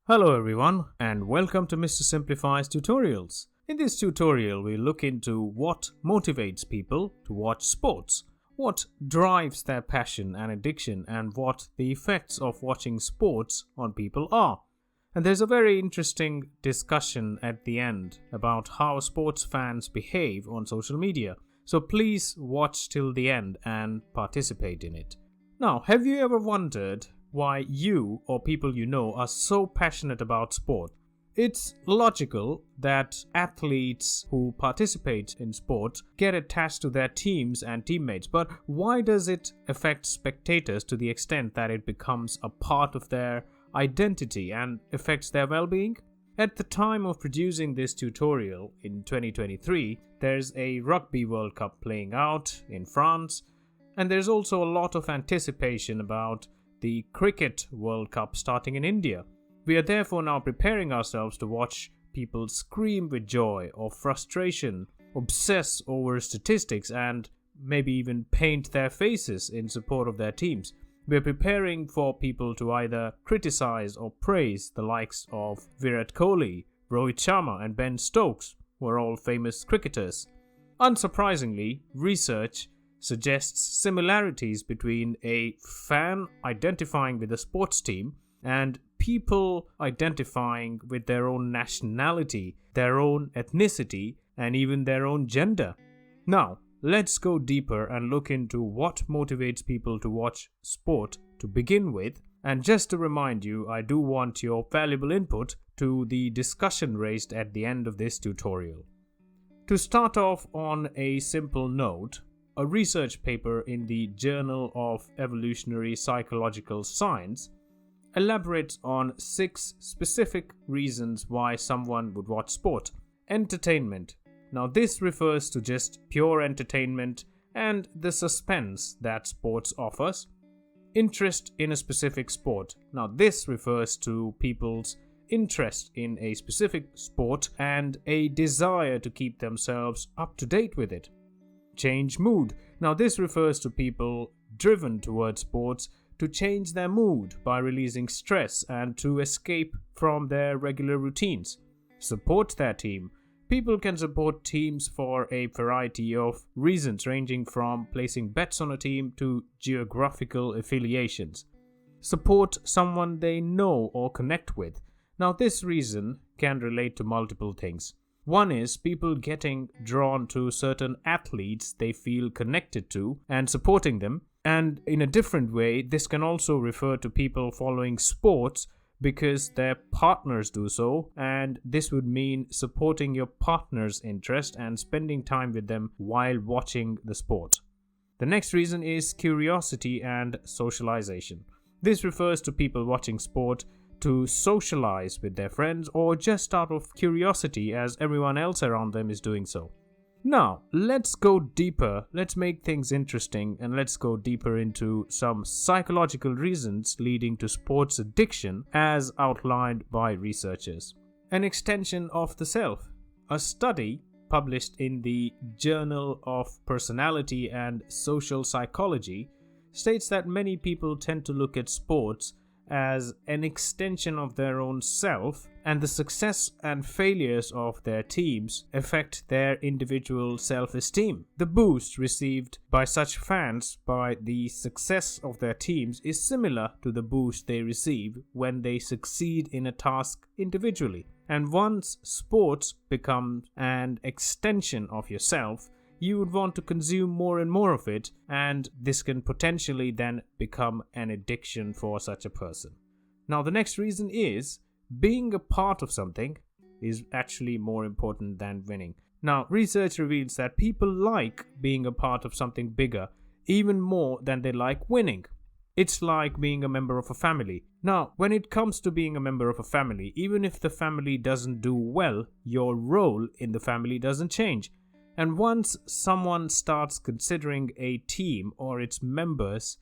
Hello everyone and welcome to Mr. Simplify's tutorials. In this tutorial we look into what motivates people to watch sports, what drives their passion and addiction, and what the effects of watching sports on people are. And there's a very interesting discussion at the end about how sports fans behave on social media. So please watch till the end and participate in it. Now, have you ever wondered why you or people you know are so passionate about sport? It's logical that athletes who participate in sport get attached to their teams and teammates, but why does it affect spectators to the extent that it becomes a part of their identity and affects their well-being? At the time of producing this tutorial in 2023, there's a Rugby World Cup playing out in France, and there's also a lot of anticipation about the Cricket World Cup starting in India. We are therefore now preparing ourselves to watch people scream with joy or frustration, obsess over statistics, and maybe even paint their faces in support of their teams. We are preparing for people to either criticize or praise the likes of Virat Kohli, Rohit Sharma, and Ben Stokes, who are all famous cricketers. Unsurprisingly, research suggests similarities between a fan identifying with a sports team and people identifying with their own nationality, their own ethnicity, and even their own gender. Now, let's go deeper and look into what motivates people to watch sport to begin with. And just to remind you, I do want your valuable input to the discussion raised at the end of this tutorial. To start off on a simple note, a research paper in the Journal of Evolutionary Psychological Science elaborates on 6 specific reasons why someone would watch sport. Entertainment. Now, this refers to just pure entertainment and the suspense that sports offers. Interest in a specific sport. Now, this refers to people's interest in a specific sport and a desire to keep themselves up to date with it. Change mood. Now, this refers to people driven towards sports to change their mood by releasing stress and to escape from their regular routines. Support their team. People can support teams for a variety of reasons, ranging from placing bets on a team to geographical affiliations. Support someone they know or connect with. Now, this reason can relate to multiple things. One is people getting drawn to certain athletes they feel connected to and supporting them. And in a different way, this can also refer to people following sports because their partners do so, and this would mean supporting your partner's interest and spending time with them while watching the sport. The next reason is curiosity and socialization. This refers to people watching sport to socialize with their friends or just out of curiosity as everyone else around them is doing so. Now, let's go deeper, let's make things interesting, and let's go deeper into some psychological reasons leading to sports addiction as outlined by researchers. An extension of the self. A study published in the Journal of Personality and Social Psychology states that many people tend to look at sports as an extension of their own self, and the success and failures of their teams affect their individual self-esteem. The boost received by such fans by the success of their teams is similar to the boost they receive when they succeed in a task individually. And once sports become an extension of yourself, you would want to consume more and more of it, and this can potentially then become an addiction for such a person. Now, the next reason is being a part of something is actually more important than winning. Now, research reveals that people like being a part of something bigger even more than they like winning. It's like being a member of a family. Now, when it comes to being a member of a family, even if the family doesn't do well, your role in the family doesn't change. And once someone starts considering a team or its members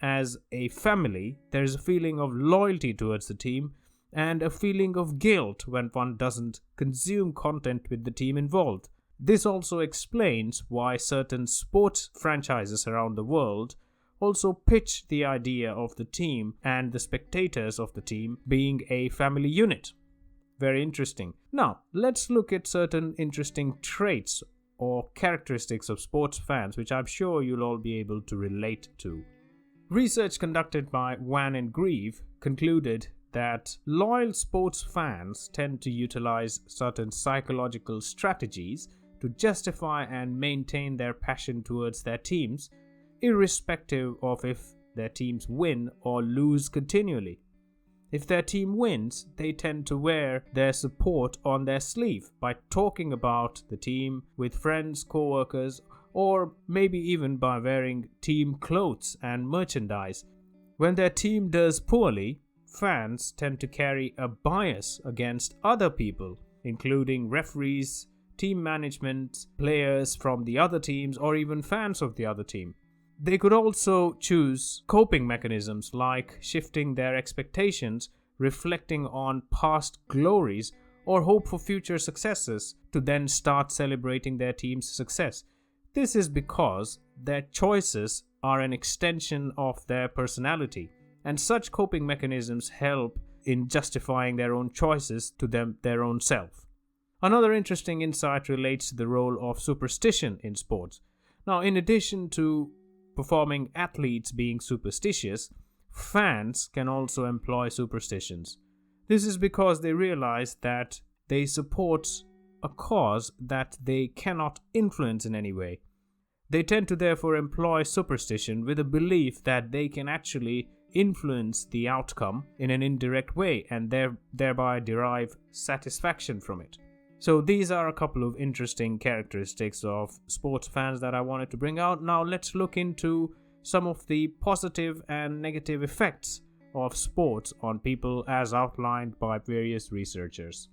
as a family, there's a feeling of loyalty towards the team and a feeling of guilt when one doesn't consume content with the team involved. This also explains why certain sports franchises around the world also pitch the idea of the team and the spectators of the team being a family unit. Very interesting. Now, let's look at certain interesting traits or characteristics of sports fans, which I'm sure you'll all be able to relate to. Research conducted by Wann and Grieve concluded that loyal sports fans tend to utilize certain psychological strategies to justify and maintain their passion towards their teams, irrespective of if their teams win or lose continually. If their team wins, they tend to wear their support on their sleeve by talking about the team with friends, co-workers, or maybe even by wearing team clothes and merchandise. When their team does poorly, fans tend to carry a bias against other people, including referees, team management, players from the other teams, or even fans of the other team. They could also choose coping mechanisms like shifting their expectations, reflecting on past glories, or hope for future successes to then start celebrating their team's success. This is because their choices are an extension of their personality, and such coping mechanisms help in justifying their own choices to their own self. Another interesting insight relates to the role of superstition in sports. Now, in addition to performing athletes being superstitious, fans can also employ superstitions. This is because they realize that they support a cause that they cannot influence in any way. They tend to therefore employ superstition with a belief that they can actually influence the outcome in an indirect way and thereby derive satisfaction from it. So these are a couple of interesting characteristics of sports fans that I wanted to bring out. Now let's look into some of the positive and negative effects of sports on people as outlined by various researchers.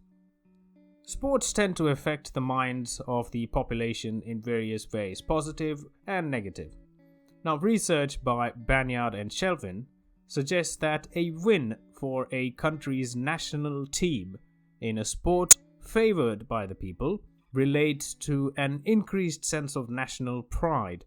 Sports tend to affect the minds of the population in various ways, positive and negative. Now, research by Banyard and Shelvin suggests that a win for a country's national team in a sport favored by the people relates to an increased sense of national pride.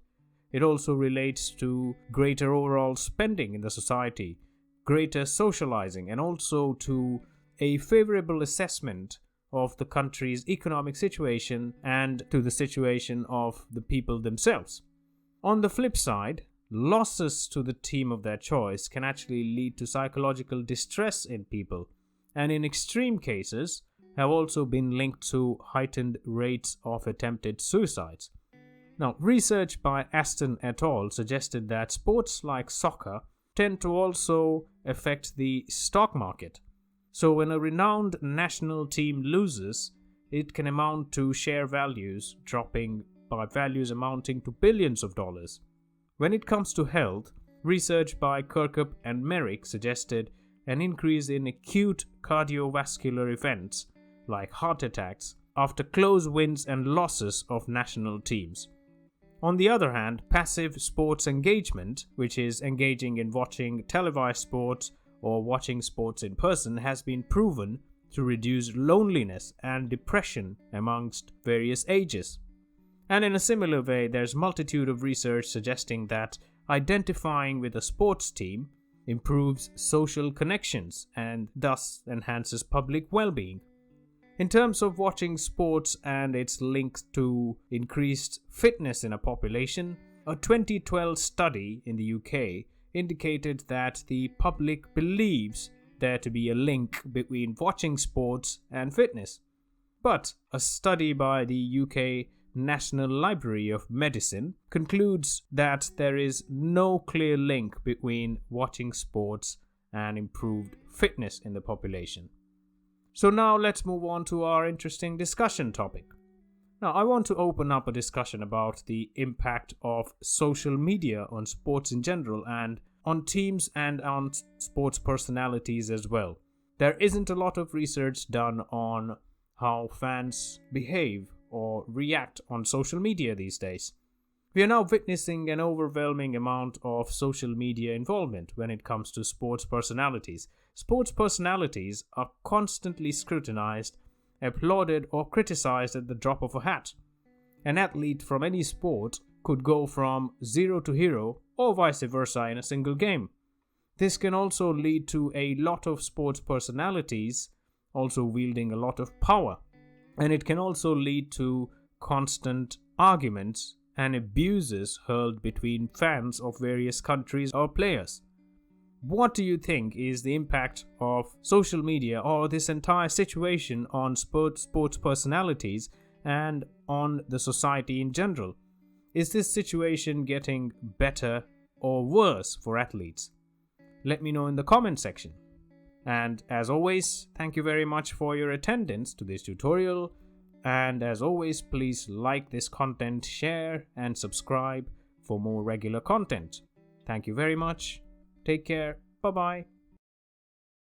It also relates to greater overall spending in the society, greater socializing, and also to a favorable assessment of the country's economic situation and to the situation of the people themselves. On the flip side, losses to the team of their choice can actually lead to psychological distress in people, and in extreme cases have also been linked to heightened rates of attempted suicides. Now, research by Aston et al. Suggested that sports like soccer tend to also affect the stock market. So when a renowned national team loses, it can amount to share values dropping by values amounting to billions of dollars. When it comes to health, research by Kirkup and Merrick suggested an increase in acute cardiovascular events like heart attacks after close wins and losses of national teams. On the other hand, passive sports engagement, which is engaging in watching televised sports or watching sports in person, has been proven to reduce loneliness and depression amongst various ages. And in a similar way, there's multitude of research suggesting that identifying with a sports team improves social connections and thus enhances public well-being. In terms of watching sports and its links to increased fitness in a population, a 2012 study in the UK indicated that the public believes there to be a link between watching sports and fitness. But a study by the UK National Library of Medicine concludes that there is no clear link between watching sports and improved fitness in the population. So now let's move on to our interesting discussion topic. Now, I want to open up a discussion about the impact of social media on sports in general and on teams and on sports personalities as well. There isn't a lot of research done on how fans behave or react on social media these days. We are now witnessing an overwhelming amount of social media involvement when it comes to sports personalities. Sports personalities are constantly scrutinized, applauded, or criticized at the drop of a hat. An athlete from any sport could go from zero to hero or vice versa in a single game. This can also lead to a lot of sports personalities also wielding a lot of power, and it can also lead to constant arguments and abuses hurled between fans of various countries or players. What do you think is the impact of social media or this entire situation on sports personalities and on the society in general? Is this situation getting better or worse for athletes? Let me know in the comment section. And as always, thank you very much for your attendance to this tutorial. And as always, please like this content, share and subscribe for more regular content. Thank you very much. Take care. Bye-bye.